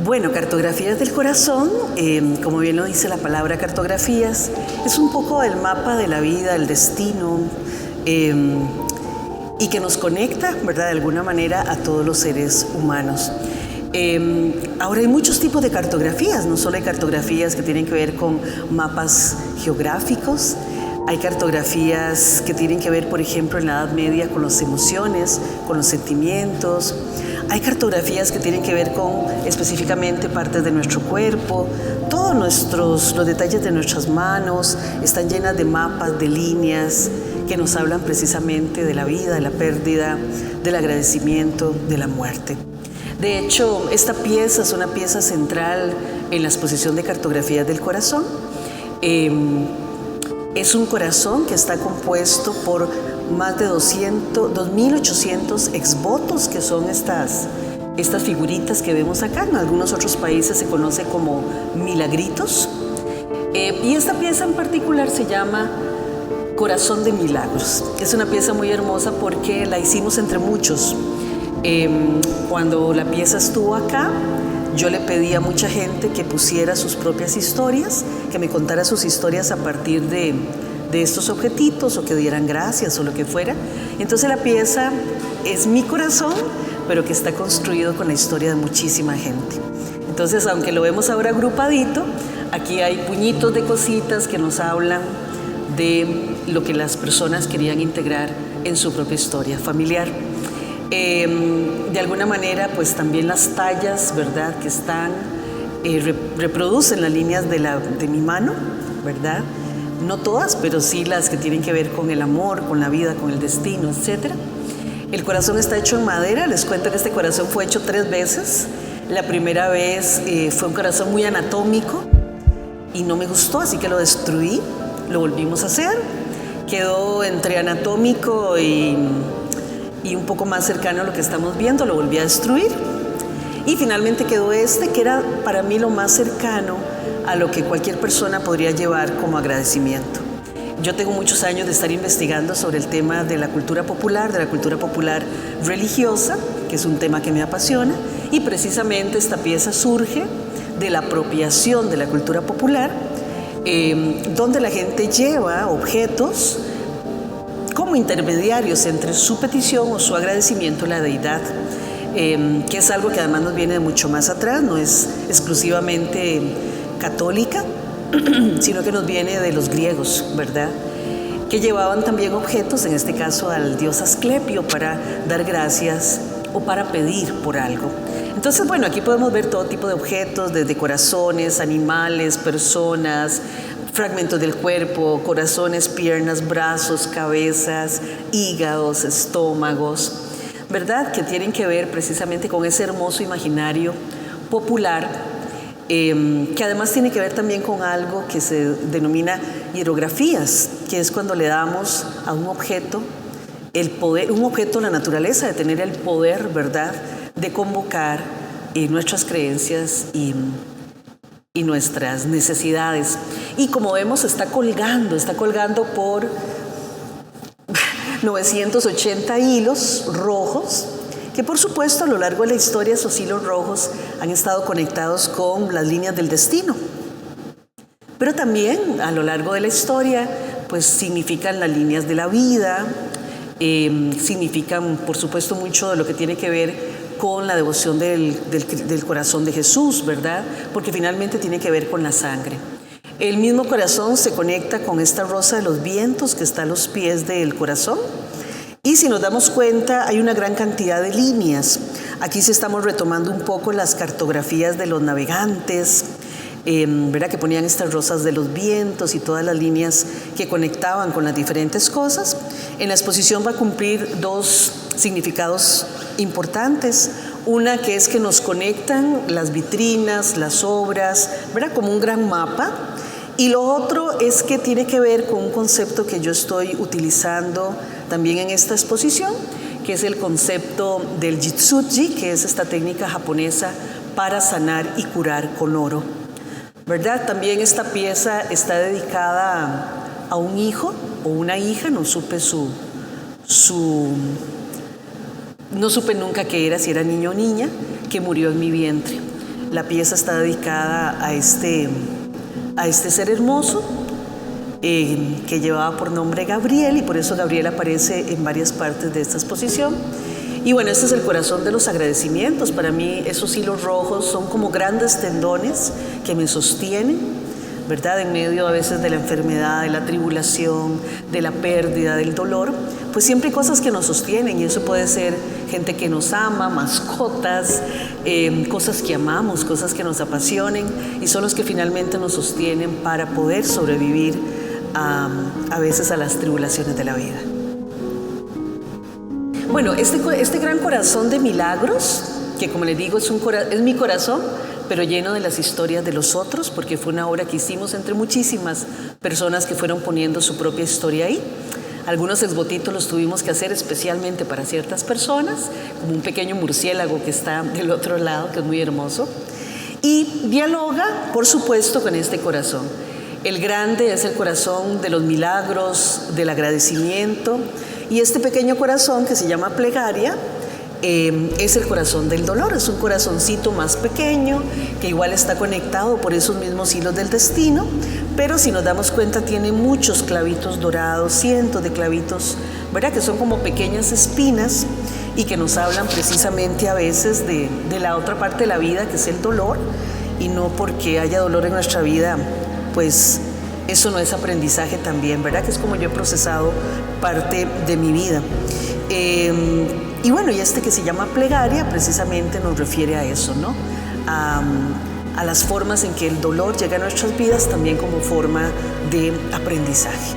Bueno, cartografías del corazón, como bien lo dice la palabra cartografías, es un poco el mapa de la vida, el destino, y que nos conecta, ¿verdad?, de alguna manera a todos los seres humanos. Ahora hay muchos tipos de cartografías, no solo hay cartografías que tienen que ver con mapas geográficos, hay cartografías que tienen que ver, por ejemplo, en la Edad Media con las emociones, con los sentimientos. Hay cartografías que tienen que ver con específicamente partes de nuestro cuerpo. Todos los detalles de nuestras manos están llenas de mapas, de líneas que nos hablan precisamente de la vida, de la pérdida, del agradecimiento, de la muerte. De hecho, esta pieza es una pieza central en la exposición de cartografías del corazón. Es un corazón que está compuesto por más de 2.800 exvotos, que son estas figuritas que vemos acá. En algunos otros países se conoce como milagritos. Y esta pieza en particular se llama Corazón de Milagros. Es una pieza muy hermosa porque la hicimos entre muchos. Cuando la pieza estuvo acá, yo le pedí a mucha gente que pusiera sus propias historias, que me contara sus historias a partir de estos objetitos, o que dieran gracias o lo que fuera. Entonces la pieza es mi corazón, pero que está construido con la historia de muchísima gente. Entonces, aunque lo vemos ahora agrupadito, aquí hay puñitos de cositas que nos hablan de lo que las personas querían integrar en su propia historia familiar. De alguna manera, pues también las tallas, ¿verdad?, que están, reproducen las líneas de mi mano, ¿verdad? No todas, pero sí las que tienen que ver con el amor, con la vida, con el destino, etc. El corazón está hecho en madera. Les cuento que este corazón fue hecho 3 veces. La primera vez fue un corazón muy anatómico y no me gustó, así que lo destruí. Lo volvimos a hacer. Quedó entre anatómico y un poco más cercano a lo que estamos viendo. Lo volví a destruir. Y finalmente quedó este, que era para mí lo más cercano a lo que cualquier persona podría llevar como agradecimiento. Yo tengo muchos años de estar investigando sobre el tema de la cultura popular religiosa, que es un tema que me apasiona, y precisamente esta pieza surge de la apropiación de la cultura popular, donde la gente lleva objetos como intermediarios entre su petición o su agradecimiento a la deidad, que es algo que además nos viene de mucho más atrás, no es exclusivamente católica, sino que nos viene de los griegos, ¿verdad?, que llevaban también objetos, en este caso al dios Asclepio, para dar gracias o para pedir por algo. Entonces, bueno, aquí podemos ver todo tipo de objetos, desde corazones, animales, personas, fragmentos del cuerpo, corazones, piernas, brazos, cabezas, hígados, estómagos, ¿verdad?, que tienen que ver precisamente con ese hermoso imaginario popular, que además tiene que ver también con algo que se denomina hierografías, que es cuando le damos a un objeto el poder, un objeto, la naturaleza de tener el poder, ¿verdad?, de convocar nuestras creencias y nuestras necesidades. Y como vemos, está colgando por 980 hilos rojos, que por supuesto a lo largo de la historia esos hilos rojos han estado conectados con las líneas del destino. Pero también a lo largo de la historia pues significan las líneas de la vida, significan por supuesto mucho de lo que tiene que ver con la devoción del corazón de Jesús, ¿verdad?, porque finalmente tiene que ver con la sangre. El mismo corazón se conecta con esta rosa de los vientos que está a los pies del corazón. Y si nos damos cuenta, hay una gran cantidad de líneas. Aquí sí estamos retomando un poco las cartografías de los navegantes, ¿verdad?, que ponían estas rosas de los vientos y todas las líneas que conectaban con las diferentes cosas. En la exposición va a cumplir 2 significados importantes. Una que es que nos conectan las vitrinas, las obras, ¿verdad?, como un gran mapa. Y lo otro es que tiene que ver con un concepto que yo estoy utilizando también en esta exposición, que es el concepto del Jitsuji, que es esta técnica japonesa para sanar y curar con oro, ¿verdad? También esta pieza está dedicada a un hijo o una hija, no supe no supe nunca qué era, si era niño o niña, que murió en mi vientre. La pieza está dedicada a este ser hermoso que llevaba por nombre Gabriel, y por eso Gabriel aparece en varias partes de esta exposición. Y bueno, este es el corazón de los agradecimientos. Para mí esos hilos rojos son como grandes tendones que me sostienen, ¿verdad? En medio a veces de la enfermedad, de la tribulación, de la pérdida, del dolor, pues siempre hay cosas que nos sostienen, y eso puede ser gente que nos ama, mascotas, cosas que amamos, cosas que nos apasionen, y son los que finalmente nos sostienen para poder sobrevivir a veces a las tribulaciones de la vida. Bueno, este gran corazón de milagros, que como les digo es mi corazón, pero lleno de las historias de los otros, porque fue una obra que hicimos entre muchísimas personas que fueron poniendo su propia historia ahí. Algunos esbotitos los tuvimos que hacer especialmente para ciertas personas, como un pequeño murciélago que está del otro lado, que es muy hermoso. Y dialoga, por supuesto, con este corazón. El grande es el corazón de los milagros, del agradecimiento, y este pequeño corazón que se llama plegaria es el corazón del dolor. Es un corazoncito más pequeño que igual está conectado por esos mismos hilos del destino, pero si nos damos cuenta tiene muchos clavitos dorados, cientos de clavitos, ¿verdad? Que son como pequeñas espinas y que nos hablan precisamente a veces de la otra parte de la vida, que es el dolor, y no porque haya dolor en nuestra vida, pues eso no es aprendizaje también, ¿verdad? Que es como yo he procesado parte de mi vida. Y bueno, y este que se llama plegaria precisamente nos refiere a eso, ¿no? A las formas en que el dolor llega a nuestras vidas también como forma de aprendizaje.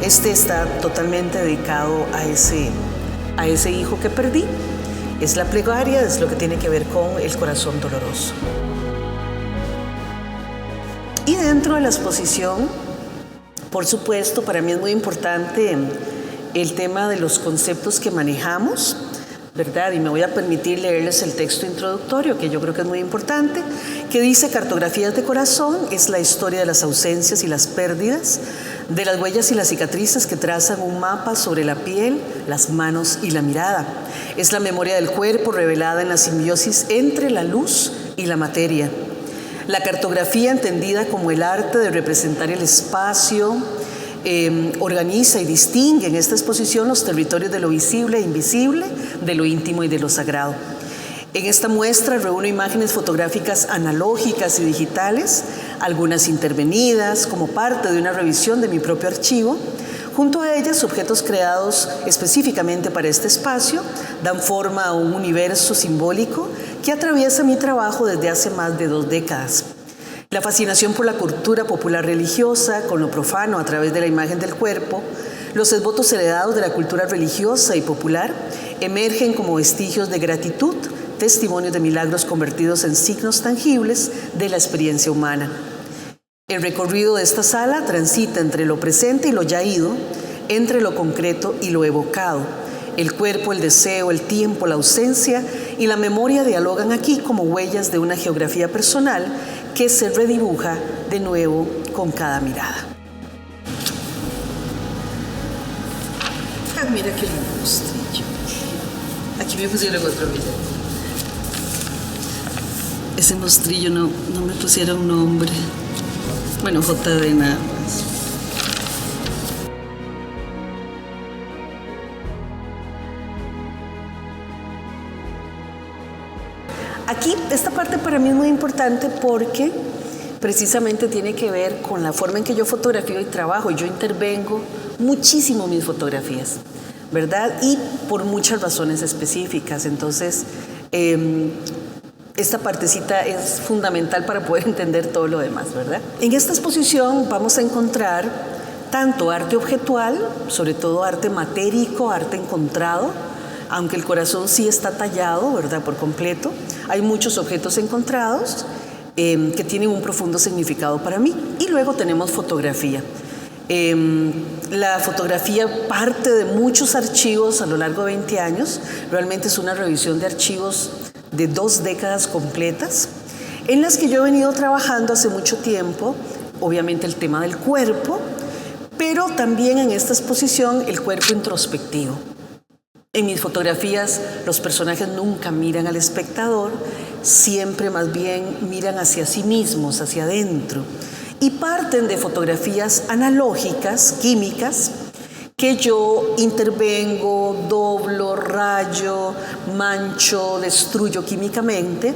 Este está totalmente dedicado a ese hijo que perdí. Es la plegaria, es lo que tiene que ver con el corazón doloroso. Y dentro de la exposición, por supuesto, para mí es muy importante el tema de los conceptos que manejamos, ¿verdad? Y me voy a permitir leerles el texto introductorio, que yo creo que es muy importante, que dice: Cartografías de corazón es la historia de las ausencias y las pérdidas, de las huellas y las cicatrices que trazan un mapa sobre la piel, las manos y la mirada. Es la memoria del cuerpo revelada en la simbiosis entre la luz y la materia. La cartografía, entendida como el arte de representar el espacio, organiza y distingue en esta exposición los territorios de lo visible e invisible, de lo íntimo y de lo sagrado. En esta muestra reúno imágenes fotográficas analógicas y digitales, algunas intervenidas como parte de una revisión de mi propio archivo. Junto a ellas, objetos creados específicamente para este espacio dan forma a un universo simbólico que atraviesa mi trabajo desde hace más de 2 décadas. La fascinación por la cultura popular religiosa, con lo profano a través de la imagen del cuerpo, los esbotos heredados de la cultura religiosa y popular emergen como vestigios de gratitud, testimonios de milagros convertidos en signos tangibles de la experiencia humana. El recorrido de esta sala transita entre lo presente y lo ya ido, entre lo concreto y lo evocado. El cuerpo, el deseo, el tiempo, la ausencia y la memoria dialogan aquí como huellas de una geografía personal que se redibuja de nuevo con cada mirada. Ah, mira qué lindo mostrillo. Aquí me pusieron otro video. Ese mostrillo no me pusieron nombre. Bueno, JD nada más. Aquí, esta parte para mí es muy importante porque precisamente tiene que ver con la forma en que yo fotografío y trabajo. Yo intervengo muchísimo mis fotografías, ¿verdad? Y por muchas razones específicas. Entonces, esta partecita es fundamental para poder entender todo lo demás, ¿verdad? En esta exposición vamos a encontrar tanto arte objetual, sobre todo arte matérico, arte encontrado, aunque el corazón sí está tallado, ¿verdad?, por completo. Hay muchos objetos encontrados que tienen un profundo significado para mí. Y luego tenemos fotografía. La fotografía parte de muchos archivos a lo largo de 20 años. Realmente es una revisión de archivos de 2 décadas completas, en las que yo he venido trabajando hace mucho tiempo, obviamente el tema del cuerpo, pero también en esta exposición el cuerpo introspectivo. En mis fotografías los personajes nunca miran al espectador, siempre más bien miran hacia sí mismos, hacia adentro. Y parten de fotografías analógicas, químicas, que yo intervengo, doblo, rayo, mancho, destruyo químicamente.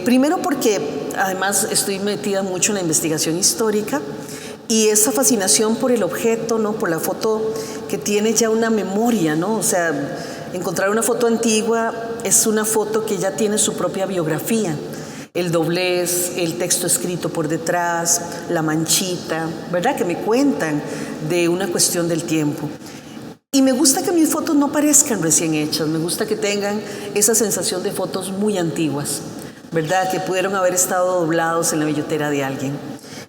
Primero porque además estoy metida mucho en la investigación histórica y esa fascinación por el objeto, ¿no? Por la foto que tiene ya una memoria, ¿no? O sea, encontrar una foto antigua es una foto que ya tiene su propia biografía. El doblez, el texto escrito por detrás, la manchita, ¿verdad? Que me cuentan de una cuestión del tiempo. Y me gusta que mis fotos no parezcan recién hechas, me gusta que tengan esa sensación de fotos muy antiguas, ¿verdad? Que pudieron haber estado doblados en la billetera de alguien.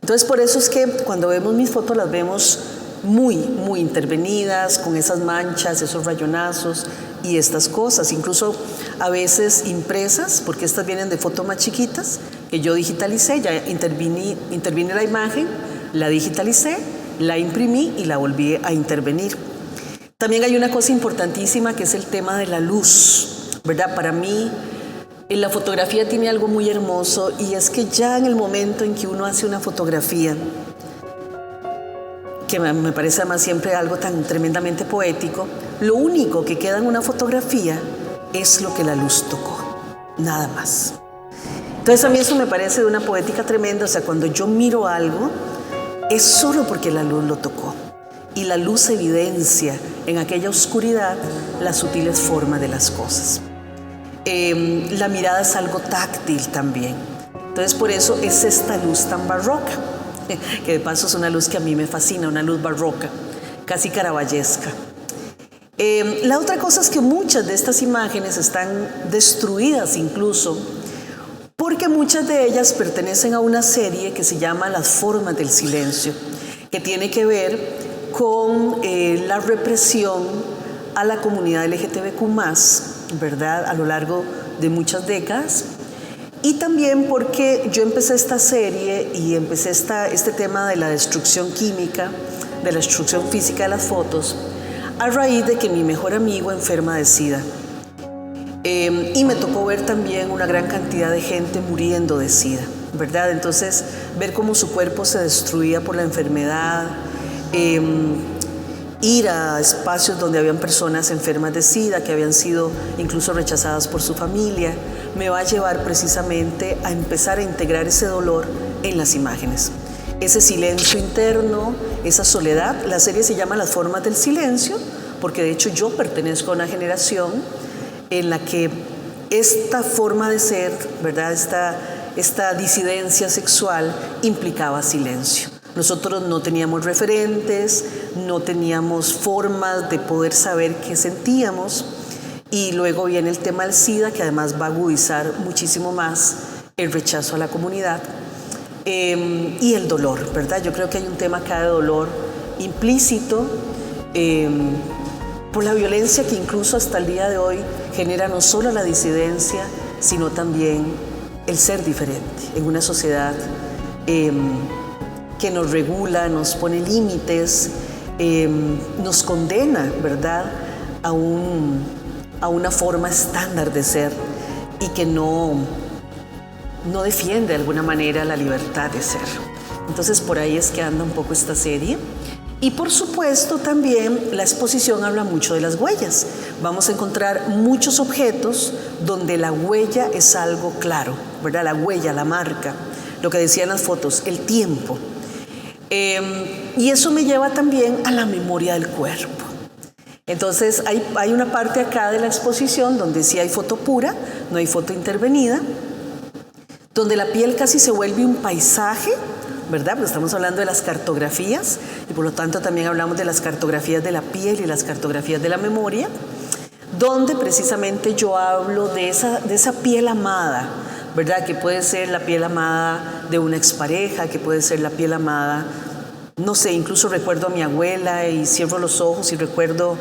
Entonces, por eso es que cuando vemos mis fotos las vemos muy, muy intervenidas, con esas manchas, esos rayonazos y estas cosas, incluso a veces impresas, porque estas vienen de fotos más chiquitas, que yo digitalicé, ya intervine la imagen, la digitalicé, la imprimí y la volví a intervenir. También hay una cosa importantísima que es el tema de la luz, ¿verdad? Para mí, la fotografía tiene algo muy hermoso y es que ya en el momento en que uno hace una fotografía, que me parece además siempre algo tan tremendamente poético, lo único que queda en una fotografía es lo que la luz tocó, nada más. Entonces a mí eso me parece de una poética tremenda, o sea, cuando yo miro algo, es solo porque la luz lo tocó. Y la luz evidencia en aquella oscuridad las sutiles formas de las cosas. La mirada es algo táctil también. Entonces por eso es esta luz tan barroca, que de paso es una luz que a mí me fascina, una luz barroca, casi caravallesca. La otra cosa es que muchas de estas imágenes están destruidas incluso, porque muchas de ellas pertenecen a una serie que se llama Las formas del silencio, que tiene que ver con la represión a la comunidad LGTBQ+, ¿verdad? A lo largo de muchas décadas. Y también porque yo empecé esta serie y empecé este tema de la destrucción química, de la destrucción física de las fotos, a raíz de que mi mejor amigo enferma de SIDA. Y me tocó ver también una gran cantidad de gente muriendo de SIDA, ¿verdad? Entonces, ver cómo su cuerpo se destruía por la enfermedad, ir a espacios donde habían personas enfermas de SIDA que habían sido incluso rechazadas por su familia, me va a llevar precisamente a empezar a integrar ese dolor en las imágenes. Ese silencio interno, esa soledad. La serie se llama Las formas del silencio, porque de hecho yo pertenezco a una generación en la que esta forma de ser, ¿verdad? Esta disidencia sexual implicaba silencio. Nosotros no teníamos referentes, no teníamos formas de poder saber qué sentíamos, y luego viene el tema del SIDA, que además va a agudizar muchísimo más el rechazo a la comunidad y el dolor, ¿verdad? Yo creo que hay un tema acá de dolor implícito por la violencia que incluso hasta el día de hoy genera no solo la disidencia, sino también el ser diferente en una sociedad que nos regula, nos pone límites, nos condena, ¿verdad?, a una forma estándar de ser y que no defiende de alguna manera la libertad de ser. Entonces por ahí es que anda un poco esta serie. Y por supuesto también la exposición habla mucho de las huellas. Vamos a encontrar muchos objetos donde la huella es algo claro, ¿verdad? La huella, la marca, lo que decían las fotos, el tiempo. Y eso me lleva también a la memoria del cuerpo. Entonces hay una parte acá de la exposición donde sí hay foto pura, no hay foto intervenida, donde la piel casi se vuelve un paisaje, ¿verdad? Pues estamos hablando de las cartografías y por lo tanto también hablamos de las cartografías de la piel y las cartografías de la memoria, donde precisamente yo hablo de esa piel amada, ¿verdad? Que puede ser la piel amada de una expareja, que puede ser la piel amada, no sé, incluso recuerdo a mi abuela y cierro los ojos y recuerdo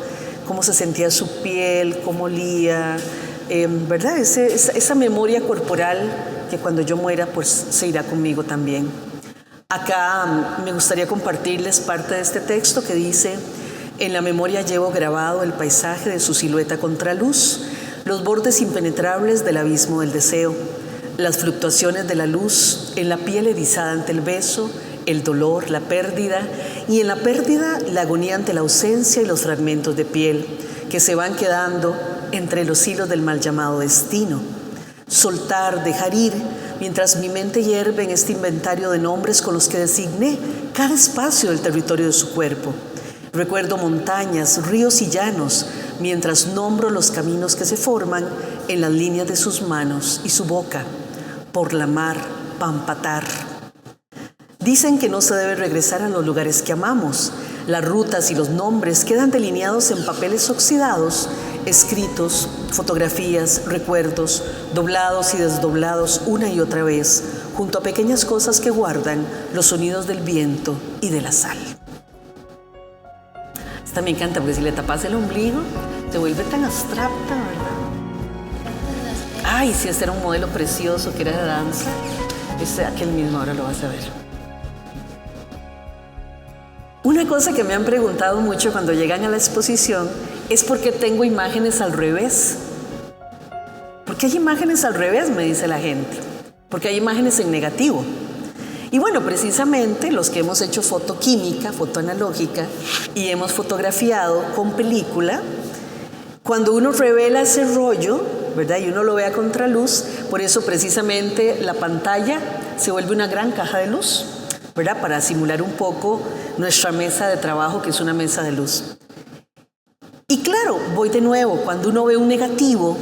cómo se sentía su piel, cómo olía, ¿verdad? Esa memoria corporal que cuando yo muera pues se irá conmigo también. Acá me gustaría compartirles parte de este texto que dice: En la memoria llevo grabado el paisaje de su silueta contraluz, los bordes impenetrables del abismo del deseo, las fluctuaciones de la luz en la piel erizada ante el beso, el dolor, la pérdida, y en la pérdida la agonía ante la ausencia y los fragmentos de piel que se van quedando entre los hilos del mal llamado destino. Soltar, dejar ir, mientras mi mente hierve en este inventario de nombres con los que designé cada espacio del territorio de su cuerpo. Recuerdo montañas, ríos y llanos, mientras nombro los caminos que se forman en las líneas de sus manos y su boca. Por la mar, Pampatar. Dicen que no se debe regresar a los lugares que amamos. Las rutas y los nombres quedan delineados en papeles oxidados, escritos, fotografías, recuerdos, doblados y desdoblados una y otra vez, junto a pequeñas cosas que guardan los sonidos del viento y de la sal. Esta me encanta porque si le tapas el ombligo, se vuelve tan abstracta, ¿verdad? Ay, sí, este era un modelo precioso que era de danza. Aquel mismo, ahora lo vas a ver. Una cosa que me han preguntado mucho cuando llegan a la exposición es por qué tengo imágenes al revés. ¿Por qué hay imágenes al revés?, me dice la gente. Porque hay imágenes en negativo. Y bueno, precisamente los que hemos hecho fotoquímica, fotoanalógica, y hemos fotografiado con película, cuando uno revela ese rollo, ¿verdad?, y uno lo ve a contraluz, por eso precisamente la pantalla se vuelve una gran caja de luz, ¿verdad?, para simular un poco nuestra mesa de trabajo, que es una mesa de luz. Y claro, voy de nuevo, cuando uno ve un negativo,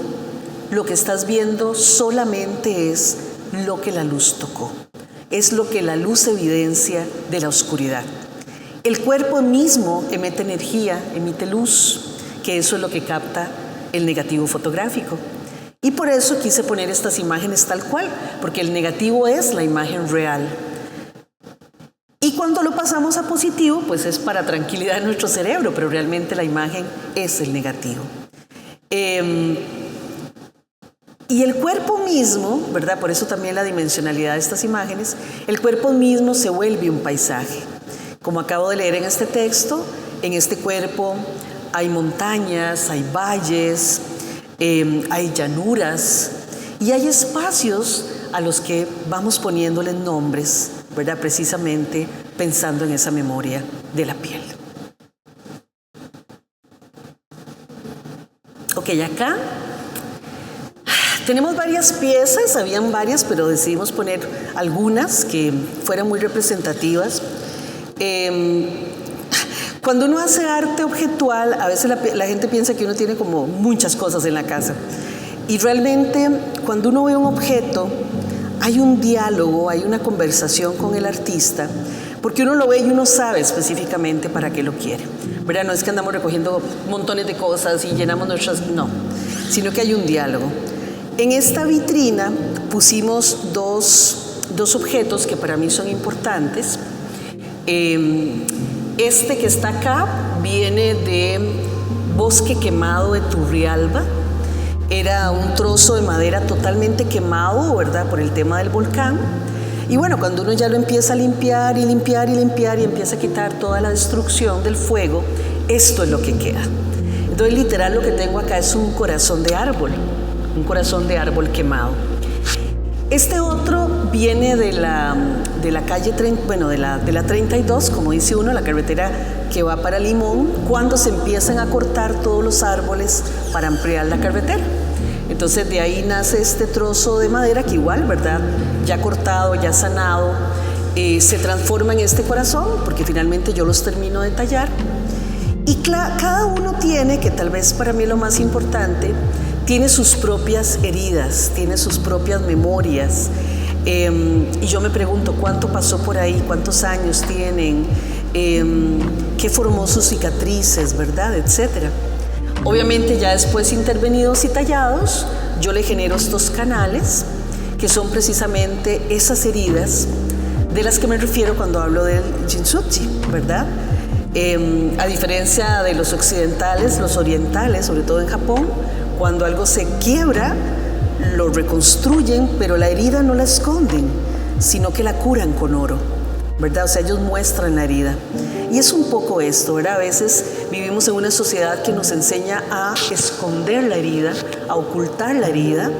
lo que estás viendo solamente es lo que la luz tocó. Es lo que la luz evidencia de la oscuridad. El cuerpo mismo emite energía, emite luz, que eso es lo que capta el negativo fotográfico. Y por eso quise poner estas imágenes tal cual, porque el negativo es la imagen real. Y cuando lo pasamos a positivo, pues es para tranquilidad de nuestro cerebro, pero realmente la imagen es el negativo. Y el cuerpo mismo, ¿verdad?, por eso también la dimensionalidad de estas imágenes, el cuerpo mismo se vuelve un paisaje. Como acabo de leer en este texto, en este cuerpo hay montañas, hay valles, hay llanuras y hay espacios a los que vamos poniéndoles nombres, ¿verdad?, precisamente pensando en esa memoria de la piel. Ok, acá tenemos varias piezas, habían varias, pero decidimos poner algunas que fueran muy representativas. Cuando uno hace arte objetual, a veces la gente piensa que uno tiene como muchas cosas en la casa. Y realmente, cuando uno ve un objeto, hay un diálogo, hay una conversación con el artista, porque uno lo ve y uno sabe específicamente para qué lo quiere, ¿verdad? No es que andamos recogiendo montones de cosas y llenamos nuestras... No, sino que hay un diálogo. En esta vitrina pusimos dos objetos que para mí son importantes. Este que está acá viene de Bosque Quemado de Turrialba. Era un trozo de madera totalmente quemado, ¿verdad?, por el tema del volcán. Y bueno, cuando uno ya lo empieza a limpiar y limpiar y limpiar y empieza a quitar toda la destrucción del fuego, esto es lo que queda. Entonces, literal, lo que tengo acá es un corazón de árbol. Un corazón de árbol quemado. Este otro viene de la calle, de la 32, como dice uno, la carretera que va para Limón, cuando se empiezan a cortar todos los árboles para ampliar la carretera. Entonces de ahí nace este trozo de madera que igual, ¿verdad?, ya cortado, ya sanado, se transforma en este corazón, porque finalmente yo los termino de tallar. Y cada uno tiene, que tal vez para mí es lo más importante, tiene sus propias heridas, tiene sus propias memorias. Y yo me pregunto cuánto pasó por ahí, cuántos años tienen, qué formó sus cicatrices, ¿verdad?, etcétera. Obviamente ya después intervenidos y tallados, yo le genero estos canales que son precisamente esas heridas de las que me refiero cuando hablo del Jinzutsu, ¿verdad? A diferencia de los occidentales, los orientales, sobre todo en Japón, cuando algo se quiebra, lo reconstruyen, pero la herida no la esconden, sino que la curan con oro, ¿verdad? O sea, ellos muestran la herida. Y es un poco esto, ¿verdad? A veces vivimos en una sociedad que nos enseña a esconder la herida, a ocultar la herida,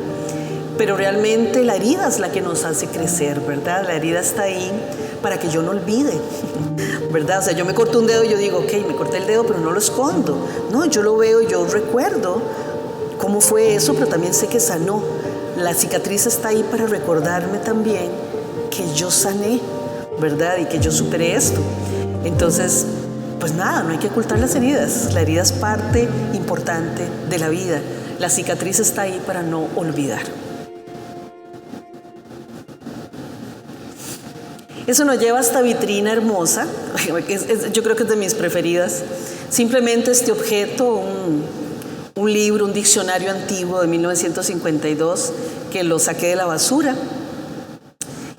pero realmente la herida es la que nos hace crecer, ¿verdad? La herida está ahí para que yo no olvide, ¿verdad? O sea, yo me corto un dedo y yo digo, ok, me corté el dedo, pero no lo escondo. No, yo lo veo, yo recuerdo cómo fue eso, pero también sé que sanó. La cicatriz está ahí para recordarme también que yo sané, ¿verdad? Y que yo superé esto. Entonces, pues nada, no hay que ocultar las heridas. La herida es parte importante de la vida. La cicatriz está ahí para no olvidar. Eso nos lleva a esta vitrina hermosa. Yo creo que es de mis preferidas. Simplemente este objeto, un libro, un diccionario antiguo de 1952 que lo saqué de la basura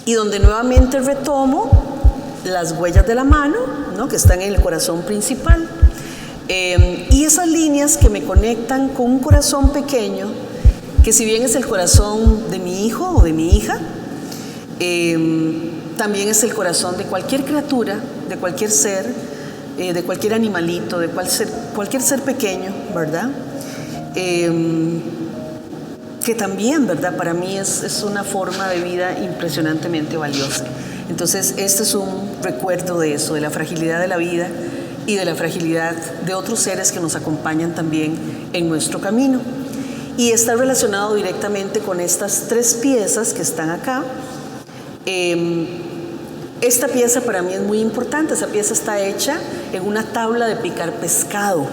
y donde nuevamente retomo las huellas de la mano, ¿no?, que están en el corazón principal, y esas líneas que me conectan con un corazón pequeño que, si bien es el corazón de mi hijo o de mi hija, también es el corazón de cualquier criatura, de cualquier ser, de cualquier animalito, de cualquier ser pequeño, ¿verdad? Que también, ¿verdad?, para mí es una forma de vida impresionantemente valiosa. Entonces, este es un recuerdo de eso, de la fragilidad de la vida y de la fragilidad de otros seres que nos acompañan también en nuestro camino. Y está relacionado directamente con estas tres piezas que están acá. Esta pieza para mí es muy importante. Esa pieza está hecha en una tabla de picar pescado,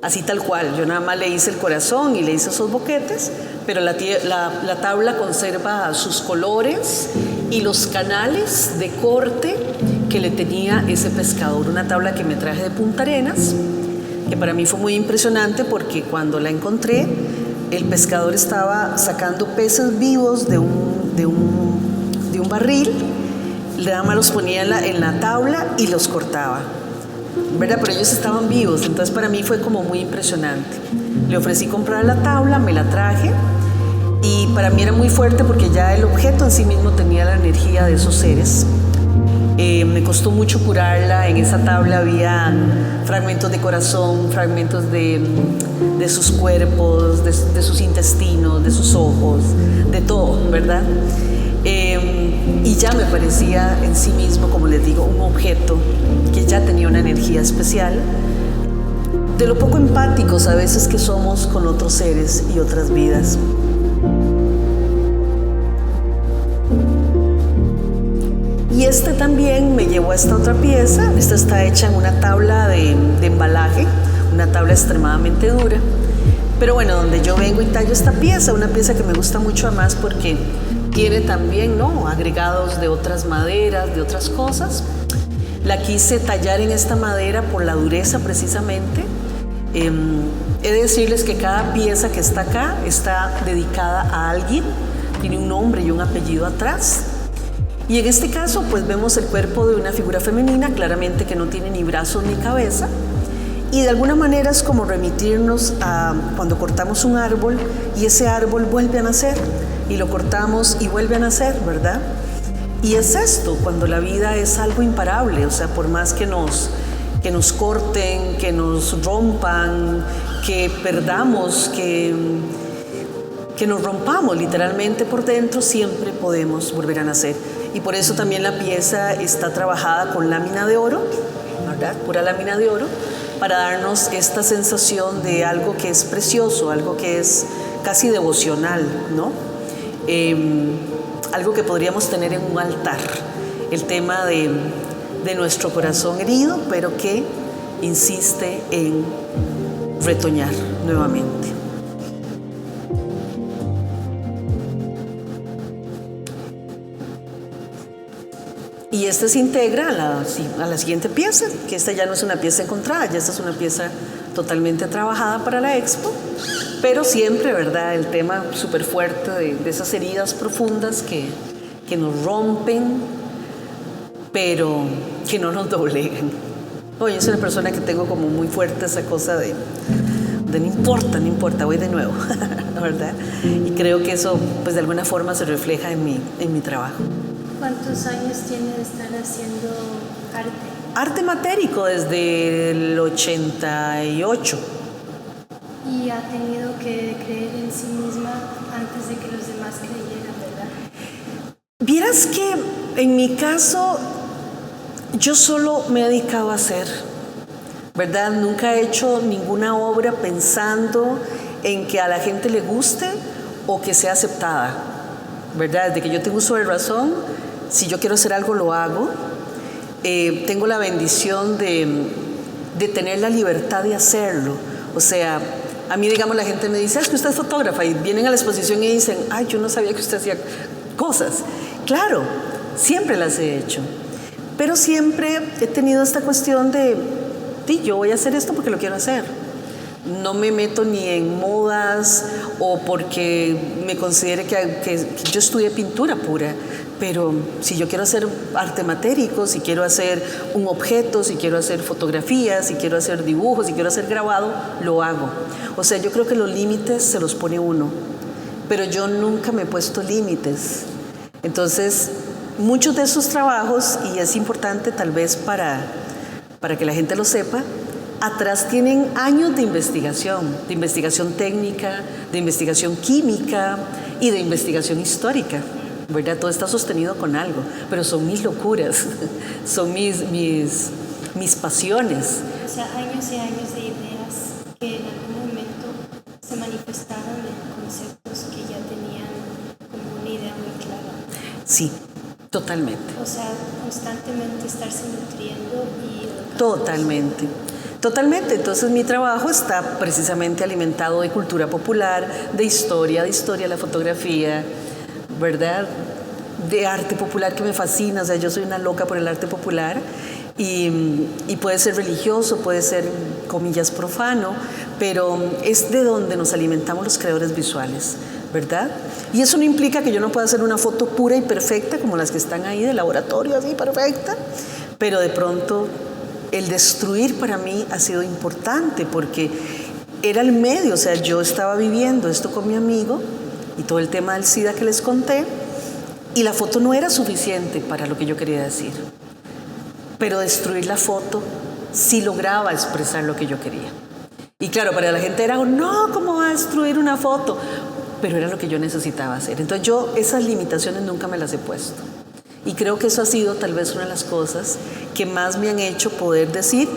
así tal cual. Yo nada más le hice el corazón y le hice esos boquetes, pero la tabla conserva sus colores y los canales de corte que le tenía ese pescador. Una tabla que me traje de Punta Arenas, que para mí fue muy impresionante porque cuando la encontré, el pescador estaba sacando peces vivos de un barril, nada más los ponía en la tabla y los cortaba, ¿verdad? Pero ellos estaban vivos, entonces para mí fue como muy impresionante. Le ofrecí comprar la tabla, me la traje y para mí era muy fuerte porque ya el objeto en sí mismo tenía la energía de esos seres. Me costó mucho curarla. En esa tabla había fragmentos de corazón, fragmentos de sus cuerpos, de sus intestinos, de sus ojos, de todo, ¿verdad? Y ya me parecía en sí mismo, como les digo, un objeto que ya tenía una energía especial, de lo poco empáticos a veces que somos con otros seres y otras vidas. Y este también me llevó a esta otra pieza. Esta está hecha en una tabla de embalaje, una tabla extremadamente dura. Pero bueno, donde yo vengo y tallo esta pieza, una pieza que me gusta mucho además porque tiene también, ¿no?, agregados de otras maderas, de otras cosas. La quise tallar en esta madera por la dureza precisamente. He de decirles que cada pieza que está acá está dedicada a alguien, tiene un nombre y un apellido atrás. Y en este caso, pues vemos el cuerpo de una figura femenina, claramente que no tiene ni brazos ni cabeza. Y de alguna manera es como remitirnos a cuando cortamos un árbol y ese árbol vuelve a nacer, y lo cortamos y vuelve a nacer, ¿verdad? Y es esto, cuando la vida es algo imparable, o sea, por más que nos corten, que nos rompan, que perdamos, que nos rompamos literalmente por dentro, siempre podemos volver a nacer. Y por eso también la pieza está trabajada con lámina de oro, ¿verdad?, pura lámina de oro, para darnos esta sensación de algo que es precioso, algo que es casi devocional, ¿no? Algo que podríamos tener en un altar, el tema de nuestro corazón herido, pero que insiste en retoñar nuevamente. Y este se integra a la siguiente pieza, que esta ya no es una pieza encontrada, ya esta es una pieza totalmente trabajada para la expo, pero siempre, ¿verdad?, el tema súper fuerte de esas heridas profundas que nos rompen, pero que no nos doblegan. Oye, yo soy una persona que tengo como muy fuerte esa cosa de no importa, voy de nuevo, ¿verdad? Y creo que eso, pues de alguna forma se refleja en mi trabajo. ¿Cuántos años tiene de estar haciendo arte? arte matérico desde el 88. Y ha tenido que creer en sí misma antes de que los demás creyeran, ¿verdad? Vieras que en mi caso yo solo me he dedicado a hacer, ¿verdad? Nunca he hecho ninguna obra pensando en que a la gente le guste o que sea aceptada, ¿verdad? Desde que yo tengo uso de razón, si yo quiero hacer algo lo hago. Tengo la bendición de tener la libertad de hacerlo. O sea, a mí, digamos, la gente me dice, es que usted es fotógrafa, y vienen a la exposición y dicen, ay, yo no sabía que usted hacía cosas. Claro, siempre las he hecho, pero siempre he tenido esta cuestión de yo voy a hacer esto porque lo quiero hacer. No me meto ni en modas o porque me considere que yo estudié pintura pura, pero si yo quiero hacer arte matérico, si quiero hacer un objeto, si quiero hacer fotografías, si quiero hacer dibujos, si quiero hacer grabado, lo hago. O sea, yo creo que los límites se los pone uno, pero yo nunca me he puesto límites. Entonces, muchos de esos trabajos, y es importante tal vez para que la gente lo sepa, atrás tienen años de investigación técnica, de investigación química y de investigación histórica, ¿verdad? Todo está sostenido con algo, pero son mis locuras, son mis pasiones. O sea, años y años de ideas que en algún momento se manifestaron en conceptos que ya tenían como una idea muy clara. Sí, totalmente. O sea, constantemente estarse nutriendo y... Totalmente. Entonces mi trabajo está precisamente alimentado de cultura popular, de historia de la fotografía, ¿verdad? De arte popular que me fascina. O sea, yo soy una loca por el arte popular y puede ser religioso, puede ser, comillas, profano, pero es de donde nos alimentamos los creadores visuales, ¿verdad? Y eso no implica que yo no pueda hacer una foto pura y perfecta como las que están ahí de laboratorio, así perfecta, pero de pronto el destruir para mí ha sido importante porque era el medio. O sea, yo estaba viviendo esto con mi amigo y todo el tema del SIDA que les conté, y la foto no era suficiente para lo que yo quería decir, pero destruir la foto sí lograba expresar lo que yo quería. Y claro, para la gente era, no, ¿cómo va a destruir una foto? Pero era lo que yo necesitaba hacer. Entonces yo esas limitaciones nunca me las he puesto. Y creo que eso ha sido tal vez una de las cosas que más me han hecho poder decir,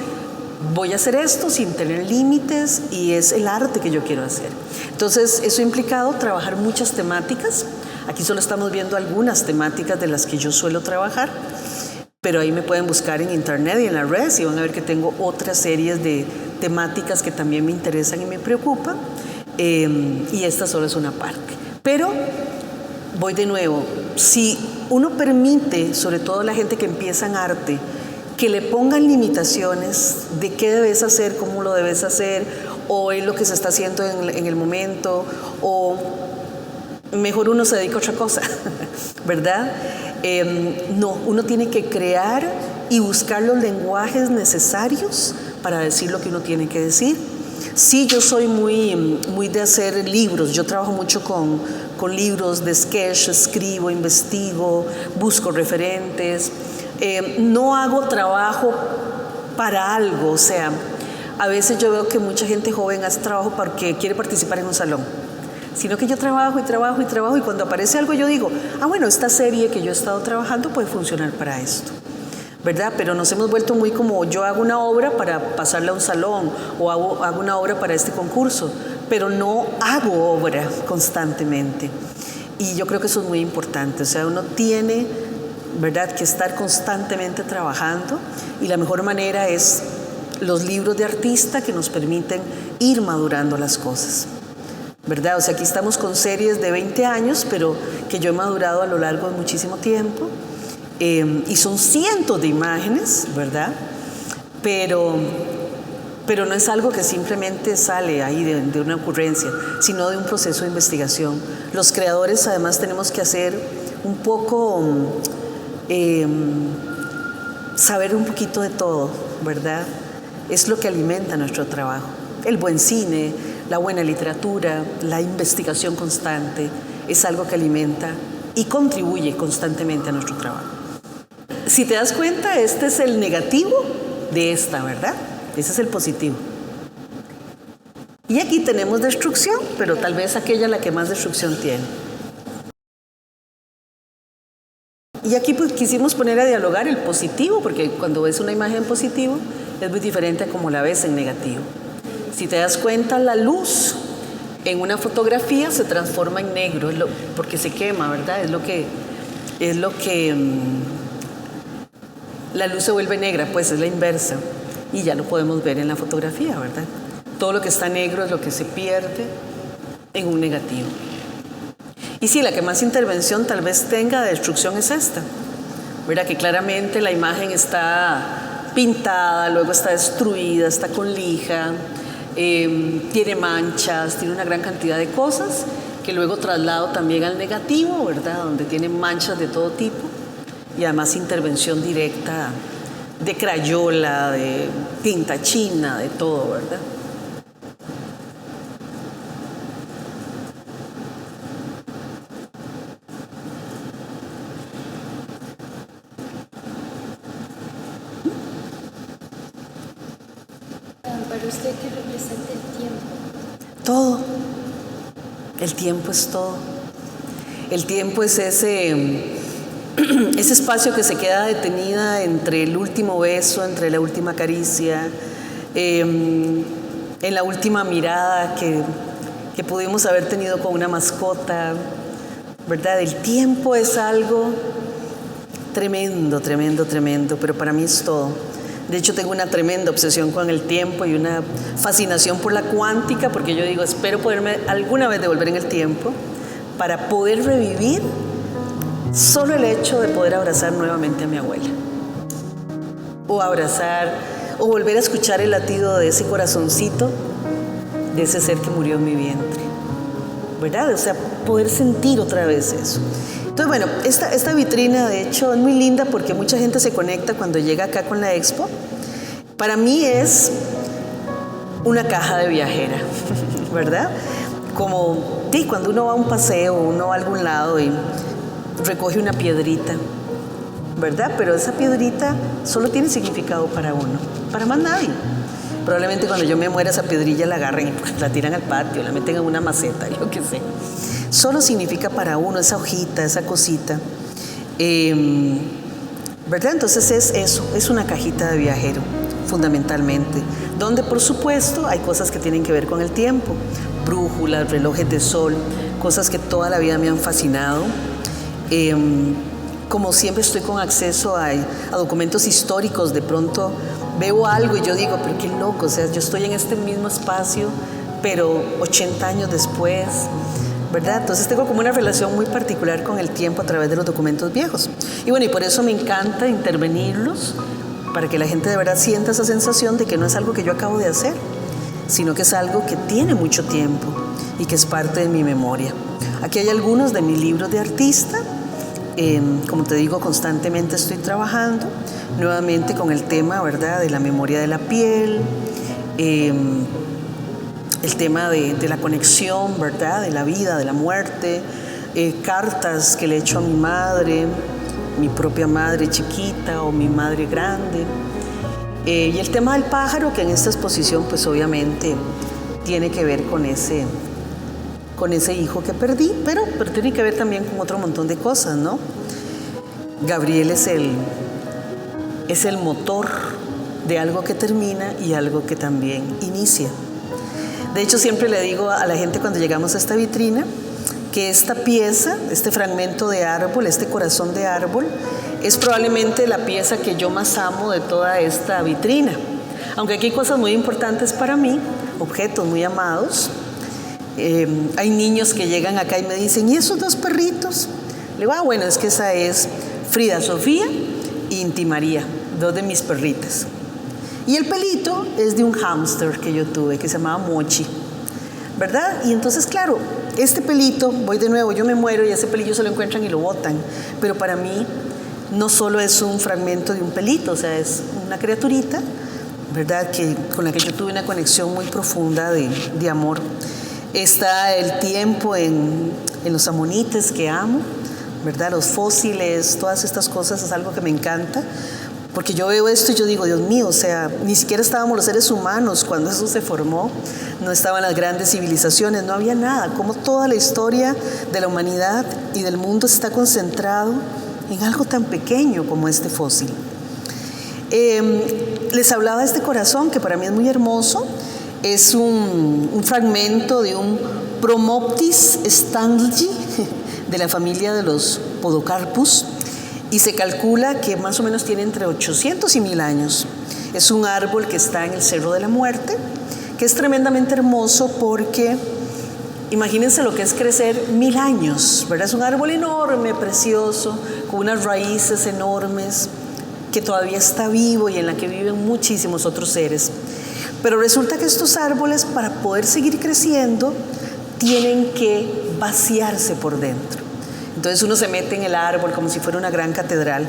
voy a hacer esto sin tener límites, y es el arte que yo quiero hacer. Entonces eso ha implicado trabajar muchas temáticas. Aquí solo estamos viendo algunas temáticas de las que yo suelo trabajar, pero ahí me pueden buscar en internet y en las redes y van a ver que tengo otras series de temáticas que también me interesan y me preocupan, y esta solo es una parte. Pero voy de nuevo, si uno permite, sobre todo la gente que empieza en arte, que le pongan limitaciones de qué debes hacer, cómo lo debes hacer, o es lo que se está haciendo en el momento, o mejor uno se dedica a otra cosa, ¿verdad? No, uno tiene que crear y buscar los lenguajes necesarios para decir lo que uno tiene que decir. Sí, yo soy muy de hacer libros. Yo trabajo mucho con libros de sketch, escribo, investigo, busco referentes. No hago trabajo para algo. O sea, a veces yo veo que mucha gente joven hace trabajo porque quiere participar en un salón, sino que yo trabajo y cuando aparece algo yo digo, bueno, esta serie que yo he estado trabajando puede funcionar para esto, ¿verdad? Pero nos hemos vuelto muy como, yo hago una obra para pasarla a un salón o hago una obra para este concurso, pero no hago obra constantemente. Y yo creo que eso es muy importante. O sea, uno tiene, ¿verdad?, que estar constantemente trabajando, y la mejor manera es los libros de artista que nos permiten ir madurando las cosas, ¿verdad? O sea, aquí estamos con series de 20 años, pero que yo he madurado a lo largo de muchísimo tiempo. Y son cientos de imágenes, ¿verdad? Pero no es algo que simplemente sale ahí de una ocurrencia, sino de un proceso de investigación. Los creadores además tenemos que hacer un poco, saber un poquito de todo, ¿verdad? Es lo que alimenta nuestro trabajo. El buen cine, la buena literatura, la investigación constante, es algo que alimenta y contribuye constantemente a nuestro trabajo. si te das cuenta, este es el negativo de esta, ¿verdad? Ese es el positivo. Y aquí tenemos destrucción, pero tal vez aquella la que más destrucción tiene. Y aquí pues quisimos poner a dialogar el positivo, porque cuando ves una imagen en positivo es muy diferente a como la ves en negativo. Si te das cuenta, la luz en una fotografía se transforma en negro, porque se quema, ¿verdad? La luz se vuelve negra, pues es la inversa. Y ya lo podemos ver en la fotografía, ¿verdad? Todo lo que está negro es lo que se pierde en un negativo. Y sí, la que más intervención tal vez tenga de destrucción es esta. ¿Verdad? Que claramente la imagen está pintada, luego está destruida, está con lija, tiene manchas, tiene una gran cantidad de cosas que luego traslado también al negativo, ¿verdad? Donde tiene manchas de todo tipo y además intervención directa de crayola, de tinta china, de todo, ¿verdad? ¿Para usted qué representa el tiempo? Todo. El tiempo es todo. El tiempo es ese espacio que se queda detenida entre el último beso, entre la última caricia, en la última mirada que pudimos haber tenido con una mascota, ¿verdad? El tiempo es algo tremendo, tremendo, tremendo, pero para mí es todo. De hecho, tengo una tremenda obsesión con el tiempo y una fascinación por la cuántica, porque yo digo, espero poderme alguna vez devolver en el tiempo para poder revivir solo el hecho de poder abrazar nuevamente a mi abuela. O abrazar, o volver a escuchar el latido de ese corazoncito, de ese ser que murió en mi vientre. ¿Verdad? O sea, poder sentir otra vez eso. Entonces, bueno, esta vitrina de hecho es muy linda porque mucha gente se conecta cuando llega acá con la expo. Para mí es una caja de viajera, ¿verdad? Como sí, cuando uno va a un paseo, uno va a algún lado y recoge una piedrita, ¿verdad? Pero esa piedrita solo tiene significado para uno, para más nadie. Probablemente cuando yo me muera esa piedrilla la agarren y la tiran al patio, la meten en una maceta, yo qué sé. Solo significa para uno esa hojita, esa cosita. ¿Verdad? Entonces es eso, es una cajita de viajero, fundamentalmente. Donde, por supuesto, hay cosas que tienen que ver con el tiempo. Brújulas, relojes de sol, cosas que toda la vida me han fascinado. Como siempre estoy con acceso a documentos históricos, de pronto veo algo y yo digo, pero qué loco, o sea, yo estoy en este mismo espacio, pero 80 años después, ¿verdad? Entonces tengo como una relación muy particular con el tiempo a través de los documentos viejos. Y bueno, y por eso me encanta intervenirlos, para que la gente de verdad sienta esa sensación de que no es algo que yo acabo de hacer, sino que es algo que tiene mucho tiempo y que es parte de mi memoria. Aquí hay algunos de mis libros de artista. Como te digo, constantemente estoy trabajando nuevamente con el tema, ¿verdad?, de la memoria de la piel, el tema de la conexión, ¿verdad?, de la vida, de la muerte, cartas que le he hecho a mi madre, mi propia madre chiquita o mi madre grande, y el tema del pájaro, que en esta exposición pues obviamente tiene que ver con ese hijo que perdí, pero tiene que ver también con otro montón de cosas, ¿no? Gabriel es el motor de algo que termina y algo que también inicia. De hecho, siempre le digo a la gente cuando llegamos a esta vitrina que esta pieza, este fragmento de árbol, este corazón de árbol, es probablemente la pieza que yo más amo de toda esta vitrina. Aunque aquí hay cosas muy importantes para mí, objetos muy amados. Hay niños que llegan acá y me dicen, ¿y esos dos perritos? Le digo, bueno, es que esa es Frida Sofía y Inti María, dos de mis perritas. Y el pelito es de un hámster que yo tuve, que se llamaba Mochi, ¿verdad? Y entonces, claro, este pelito, voy de nuevo, yo me muero y ese pelillo se lo encuentran y lo botan. Pero para mí no solo es un fragmento de un pelito, o sea, es una criaturita, ¿verdad?, con la que yo tuve una conexión muy profunda de amor. Está el tiempo en los amonites que amo, ¿verdad? Los fósiles, todas estas cosas es algo que me encanta, porque yo veo esto y yo digo, Dios mío, o sea, ni siquiera estábamos los seres humanos cuando eso se formó, no estaban las grandes civilizaciones, no había nada, como toda la historia de la humanidad y del mundo está concentrado en algo tan pequeño como este fósil. Les hablaba de este corazón que para mí es muy hermoso, es un fragmento de un Promoptis stanley de la familia de los Podocarpus, y se calcula que más o menos tiene entre 800 y 1000 años. Es un árbol que está en el Cerro de la Muerte, que es tremendamente hermoso porque imagínense lo que es crecer 1000 años, ¿verdad? Es un árbol enorme, precioso, con unas raíces enormes, que todavía está vivo y en la que viven muchísimos otros seres. Pero resulta que estos árboles, para poder seguir creciendo, tienen que vaciarse por dentro. Entonces uno se mete en el árbol como si fuera una gran catedral.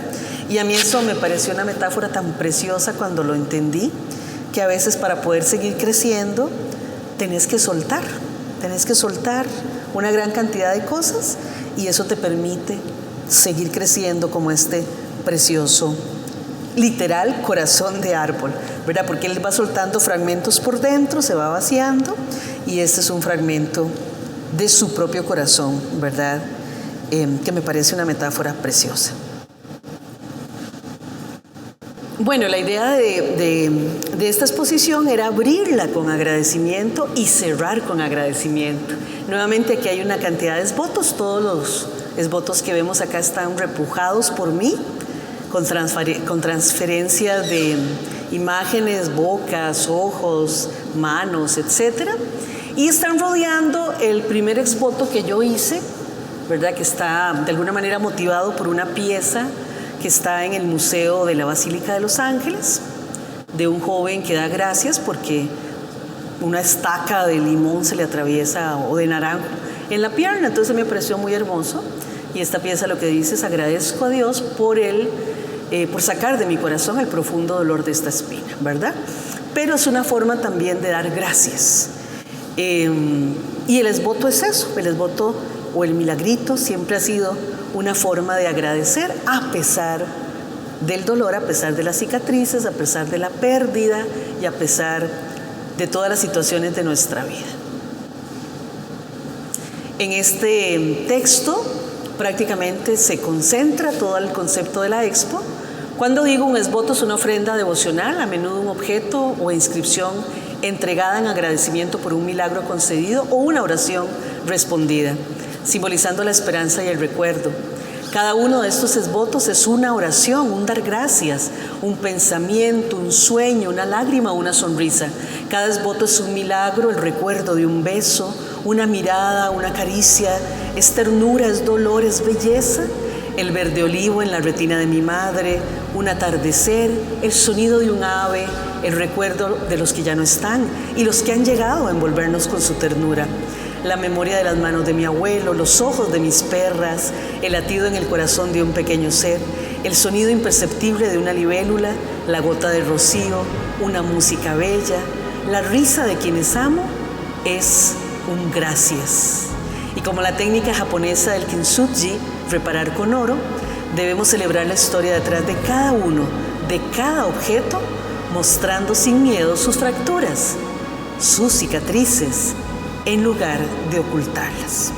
Y a mí eso me pareció una metáfora tan preciosa cuando lo entendí, que a veces para poder seguir creciendo tenés que soltar una gran cantidad de cosas, y eso te permite seguir creciendo como este precioso, literal, corazón de árbol, ¿verdad? Porque él va soltando fragmentos por dentro, se va vaciando, y este es un fragmento de su propio corazón, ¿verdad? Que me parece una metáfora preciosa. Bueno, la idea de esta exposición era abrirla con agradecimiento y cerrar con agradecimiento. Nuevamente aquí hay una cantidad de esbotos, todos los esbotos que vemos acá están repujados por mí, con transferencias de imágenes, bocas, ojos, manos, etc. Y están rodeando el primer exvoto que yo hice, ¿verdad? Que está de alguna manera motivado por una pieza que está en el Museo de la Basílica de Los Ángeles, de un joven que da gracias porque una estaca de limón se le atraviesa, o de naranjo, en la pierna. Entonces me pareció muy hermoso, y esta pieza lo que dice es: agradezco a Dios por sacar de mi corazón el profundo dolor de esta espina, ¿verdad? Pero es una forma también de dar gracias. Y el esboto es eso, el esboto o el milagrito siempre ha sido una forma de agradecer a pesar del dolor, a pesar de las cicatrices, a pesar de la pérdida y a pesar de todas las situaciones de nuestra vida. En este texto prácticamente se concentra todo el concepto de la expo. Cuando digo un esboto, es una ofrenda devocional, a menudo un objeto o inscripción entregada en agradecimiento por un milagro concedido o una oración respondida, simbolizando la esperanza y el recuerdo. Cada uno de estos esbotos es una oración, un dar gracias, un pensamiento, un sueño, una lágrima o una sonrisa. Cada esboto es un milagro, el recuerdo de un beso, una mirada, una caricia, es ternura, es dolor, es belleza, el verde olivo en la retina de mi madre, un atardecer, el sonido de un ave, el recuerdo de los que ya no están y los que han llegado a envolvernos con su ternura. La memoria de las manos de mi abuelo, los ojos de mis perras, el latido en el corazón de un pequeño ser, el sonido imperceptible de una libélula, la gota de rocío, una música bella, la risa de quienes amo es un gracias. Y como la técnica japonesa del kintsugi, reparar con oro, debemos celebrar la historia detrás de cada uno, de cada objeto, mostrando sin miedo sus fracturas, sus cicatrices, en lugar de ocultarlas.